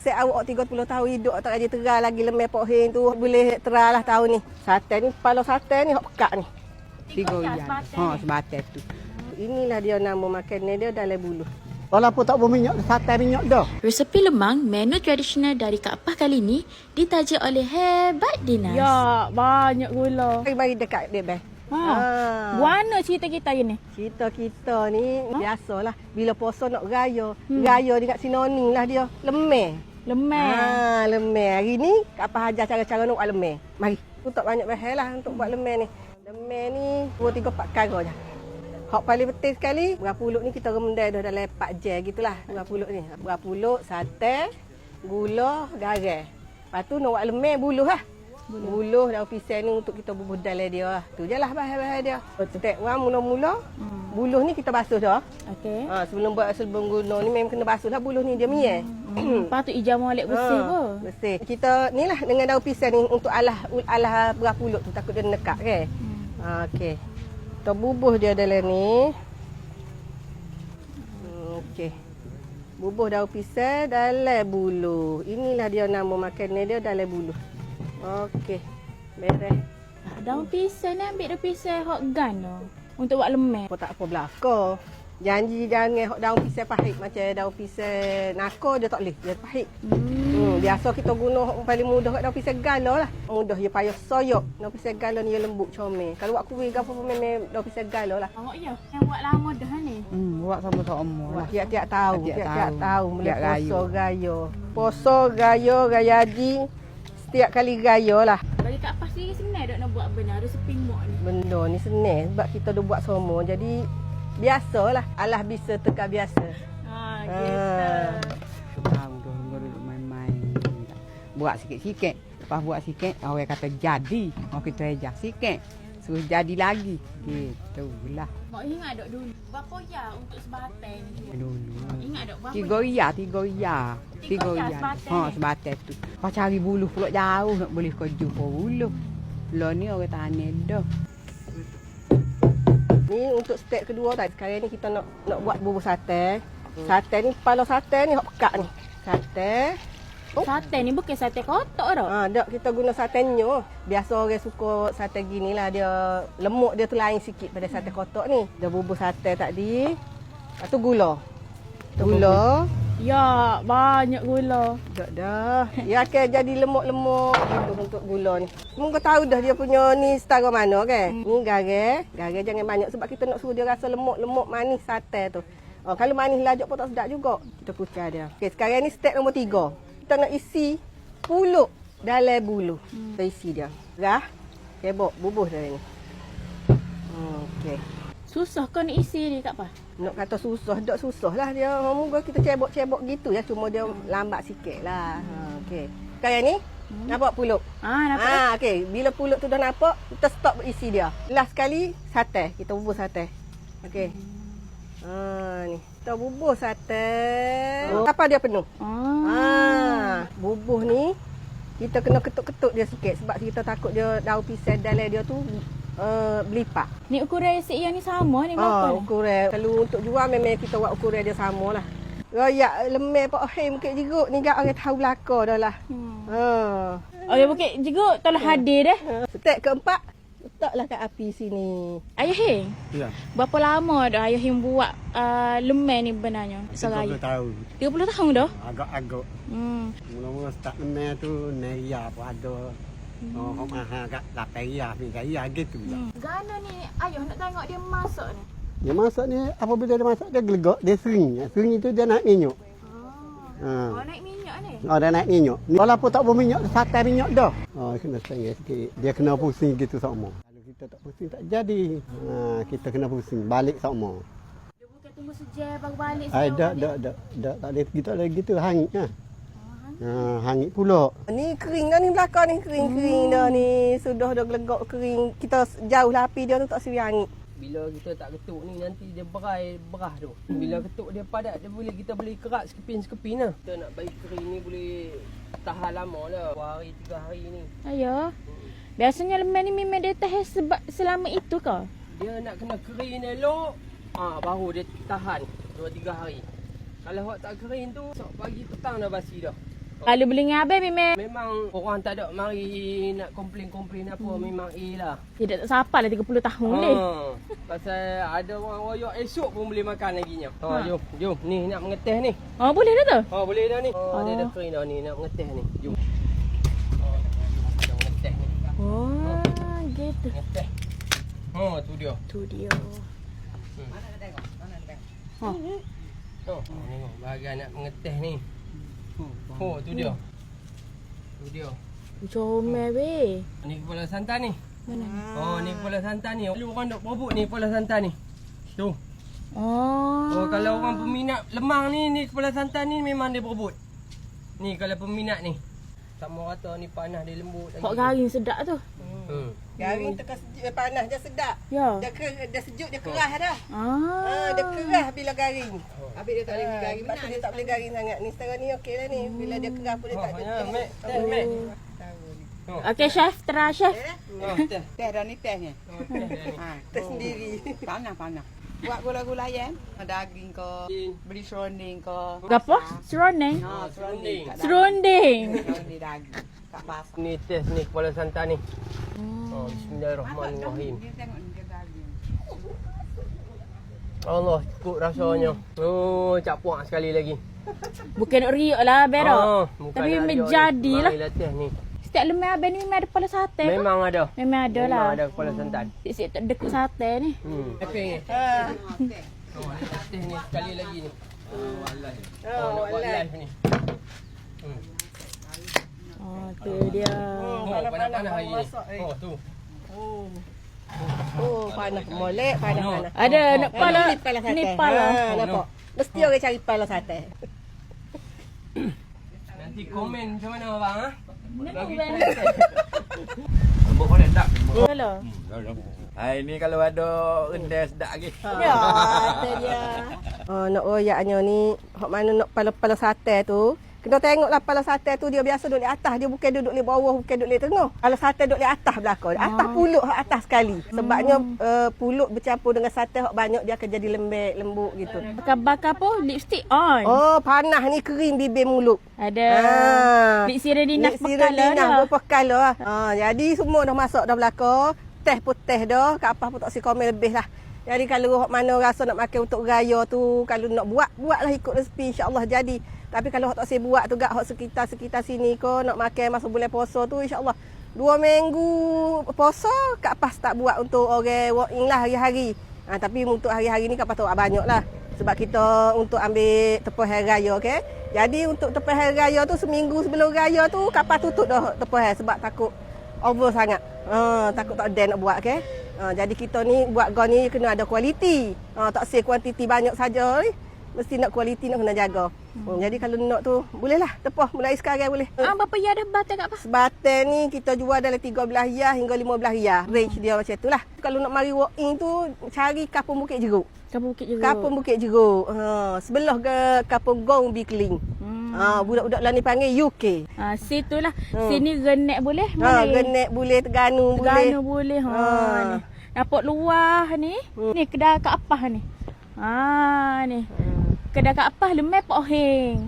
Saya awak 30 tahun hidup tak ada terah lagi lemah pok hen tu boleh terah lah tahun ni. Sate ni kepala sate ni hok pekak ni. 3 yan. Ha sebatas tu. Inilah dia nama makanan dia dalam bulu. Walaupun tak berminyak, sate minyak dah. Resepi lemang, menu tradisional dari Kak Pah kali ni ditaja oleh Hebat Dinas. Ya, banyak gula. Mari dekat dia beh. Mana cerita kita ni? Cerita kita ni biasalah bila puasa nak raya. Raya dekat Sinoni lah dia. Lemah. Lemah. Lemah. Hari ni apa ajar cara-cara nak buat lemah. Mari. Untuk banyak bahan lah untuk buat lemah ni. Lemah ni 2 3 4 perkara je. Hak paling penting sekali, berapuluk ni kita rendam dah dalam 4 jam gitulah. Berapuluk ni. Berapuluk, sate, gula, garam. Lepas tu nak buat lemah buluh lah. Buluh daun pisang ni untuk kita bubuh dalam dia lah. Tu je lah bahan-bahan dia. Step 1 mula-mula, buluh ni kita basuh dah. Okey. Sebelum guna ni memang kena basuh lah buluh ni dia mian. Lepas tu ijam molek bersih ke? Bersih. Kita ni lah dengan daun pisang ni untuk alah berapuluk tu takut dia nekak kan. Okey. Kita bubuh dia dalam ni. Okey. Bubuh daun pisang dalam buluh. Inilah dia nama makanan dia dalam buluh. Okey. Beres. Daun pisang ni ambil daun pisang hot gun tu. Untuk buat lemah. Apa tak apa belaka. Janji jangan hok daun pisang pahit macam daun pisang nako dia tak boleh. Dia pahit. Biasa kita guna hok paling mudah kat daun pisang gala lah. Mudah dia payah soyok. Daun pisang gala ni dia lembut comel. Kalau buat kuih gapo pun memang daun pisang gala lah. Tengok ya. Yang buat lama dah ni. Buat sama-sama lah. Tiap-tiap tahun, tiap-tiap tahun mulai raya. Puasa raya, raya haji. Setiap kali raya lah. Bagi Kak Pah sendiri senang tak nak buat benar resepi mak ni. Benda ni senang sebab kita dah buat semua. Jadi biasalah. Alah bisa teka biasa. Gitu. Tahu tu duduk main-main. Buat sikit-sikit. Lepas buat sikit, orang kata jadi. Mau kita ajar sikit. Suruh jadi lagi. Gitulah. Mak ingat dok dulu. Berapa ya untuk sebatai ni? Dulu. Ingat dok berapa? 3 ya. 3 ya. Sebatas tu. Kau cari buluh pulak jauh nak boleh kau jumpa buluh. Lah ni orang tanya dah. Ni untuk step kedua tadi. Sekarang ni kita nak buat bubur sate. Sate ni kepala sate ni hok pekak ni. Sate. Sate ni bukan sate kotak dah. Dak kita guna satenya. Biasa orang suka sate gini lah dia lemuk dia tu lain sikit pada sate kotak ni. Dia bubur sate tadi. Lepas tu gula. Gula. Ya, banyak gula. Dah. Dia akan jadi lemuk-lemuk gitu untuk gula ni. Semua kau tahu dah dia punya ni setara mana kan. Ni garam. Garam jangan banyak sebab kita nak suruh dia rasa lemuk-lemuk manis sate tu. Kalau manis lajak pun tak sedap juga. Kita kucah dia. Okey, sekarang ni step nombor 3. Kita nak isi puluk dalam bulu. Kita isi dia. Rah. Kebok bubuh dalam ni. Okey. Susah kau nak isi ni Kak Pah? Nak kata susah, tak susah lah dia. Moga kita cebok-cebok gitu ya. Cuma dia lambat sikit lah. Okey. Sekarang ni, nampak puluk? Nampak. Okey. Bila puluk tu dah nampak, kita stop isi dia. Last sekali, sate. Kita bubur sate. Okey. Ni. Kita bubur sate. Apa dia penuh? Bubuh ni, kita kena ketuk-ketuk dia sikit. Sebab kita takut dia daun pisang dalam dia tu berlipat. Ni ukuran si yang ni sama ni berapa? Ukuran. Kalau untuk jual memang kita buat ukuran dia sama lah. Royak lemah Pak Ohim Bukit Jeruk ni gak orang tahu belaka dah lah. Ya Bukit Jeruk tolong hadir dah. Step keempat, letaklah kat api sini. Ayah Hing? Ya. Berapa lama dah Ayah Hing buat lemah ni benarnya? 30 tahun. 30 tahun dah? Agak-agak. Mula-mula start lemah tu Neria pun ada. Kau mahal kat 8 riyal, 9 riyal gitu lah. Gana ni Ayah nak tengok dia masak ni. Dia masak ni, apabila dia masak, dia gelegak, dia sering. Sering itu dia naik minyak. Naik minyak ni? Dia naik minyak. Walaupun tak berminyak, sate minyak dah. Kena setengah sikit. Dia kena pusing gitu sama. Kalau kita tak pusing, tak jadi. Kita kena pusing, balik sama. Dia bukan tunggu sejam baru balik. Tak. Tak boleh gitu, gitu hangit lah. Hangit pula. Ni kering dah ni belakang ni. Kering-kering dah ni. Sudah dah gelegak kering. Kita jauh lah api dia tu tak seri hangit. Bila kita tak ketuk ni nanti dia berah tu. Bila ketuk dia padat kita boleh kerak sekepin-sekepin lah. Kita nak bagi kering ni boleh tahan lama lah. 2 hari 3 hari ni. Ayah. Biasanya lemah ni memang dia tahan sebab selama itu ke? Dia nak kena kering elok. Baru dia tahan 2-3 hari. Kalau awak tak kering tu, esok pagi petang dah basi dah. Kalau beli dengan abang memang Memang orang tak ada mari nak komplain-komplain apa. Memang lah. tidak tak siapa lah 30 tahun ni. Pasal ada orang royak esok pun boleh makan lagi nya. Jom. Ni nak mengeteh ni. Oh boleh dah tu? Boleh dah ni. Dia dah kering dah ni nak mengeteh ni. Jom. Dah mengeteh ni. Oh, gitu. Mengeteh. Tu dia. Tu dia. Tengok bahagian nak mengeteh ni. Tu dia. Tu dia. Comel weh. Ni kepala santan ni. Mana? Ni kepala santan ni. Lalu orang dok berebut ni kepala santan ni. Tu. Oh. Kalau orang peminat lemang ni kepala santan ni memang dia berebut. Ni kalau peminat ni. Sama rata ni panas dia lembut lagi. Kok garing sedap tu. Garing tekan sejuk, panas dia sedap. Ya. Dia sejuk, dia keras dah. Dia Ah. keras bila garing. Habis dia tak boleh garing. Sebab tu dia tak boleh garing sangat. Ni sekarang ni okey lah ni. Bila dia keras pun dia tak ada. Mek. Okey chef, try chef. Teh. Teh dah ni tehnya. Tersendiri. Panas. Buat gula-gula ayam. Daging ke, beli serunding ke. Gapo? Serunding. Serunding. Serunding. Serunding daging. Kat pasar. Ni teh ni kepala santan ni. Bismillahirrahmanirrahim. Dia tengok ni dia daging. Allah, cukup rasanya. Cak puak sekali lagi. Bukan nak riak lah Berak. Bukan Tapi nak memang riak ni. jadilah. Marilah teh ni. Setiap lemah abang ni memang ada kepala sate ke? Memang ada. Memang ada lah. Memang ada kepala santan. Sik-sik tak dekut sate ni. Okey ni. Teh ni sekali lagi ni. Nak buat live ni. Oh, tu dia. Panas-panas hari ni. Tu. Panas molek, panas. Ada nak pala. Ni pala sate. Ni pala. Nampak? Mesti orang cari pala sate. Nanti komen macam mana abang ah? Bagi Hello. Hari ni kalau ada rendang sedap lagi. Ya, tu dia. Nak royaknya ni, hok mana nak pala-pala sate tu. Kena tengoklah pala sate tu dia biasa duduk di atas. Dia bukan duduk di bawah, bukan duduk di tengah. Pala sate duduk di atas belakang. Atas pulut hok atas sekali. Sebabnya pulut bercampur dengan sate hok banyak dia akan jadi lembek, lembut gitu. Bakar-bakar apa? Lipstick on. Panas ni kering bibir mulut. Ada. Lip Siradinaf pekala dah. Pekala. Jadi semua dah masuk dah belakang. Teh pun teh dah. Kat apa pun tak si komen lebih lah. Jadi kalau hok mana rasa nak makan untuk raya tu, kalau nak buatlah ikut resipi, insya-Allah jadi. Tapi kalau hok tak saya buat tu gak hok sekitar sini ko nak makan masa bulan puasa tu, insya-Allah 2 minggu puasa kat pas tak buat untuk orang walk in lah hari-hari. Tapi untuk hari-hari ni kat pas tu banyaklah. Sebab kita untuk ambil tepung hari raya, okey. Jadi untuk tepung hari raya tu seminggu sebelum raya tu kapal tutup dah tepung hari sebab takut over sangat. Takut tak ada nak buat, okey. Jadi kita ni buat go ni kena ada kualiti. Tak say kuantiti banyak saja ni. Mesti nak kualiti nak kena jaga. Jadi kalau nak tu bolehlah tepuh mulai sekarang boleh. Berapa ya dah batal kat apa? Sebatai ni kita jual dalam 13 riyal hingga 15 riyal. Range dia macam itulah. Kalau nak mari walk in tu cari Kampung Bukit Jeruk. Kampung Bukit Jeruk. Kampung Bukit Jeruk. Sebelah ke Kampung Gong Bikling. Budak-budak lah ni panggil UK. Situlah. Sini Genek boleh? Genek boleh, Terengganu boleh. Terengganu boleh. Ni. Nampak luar ni. Ni kedai kat apa ni? Ni. Kedai kat apa lemah Pak Heng.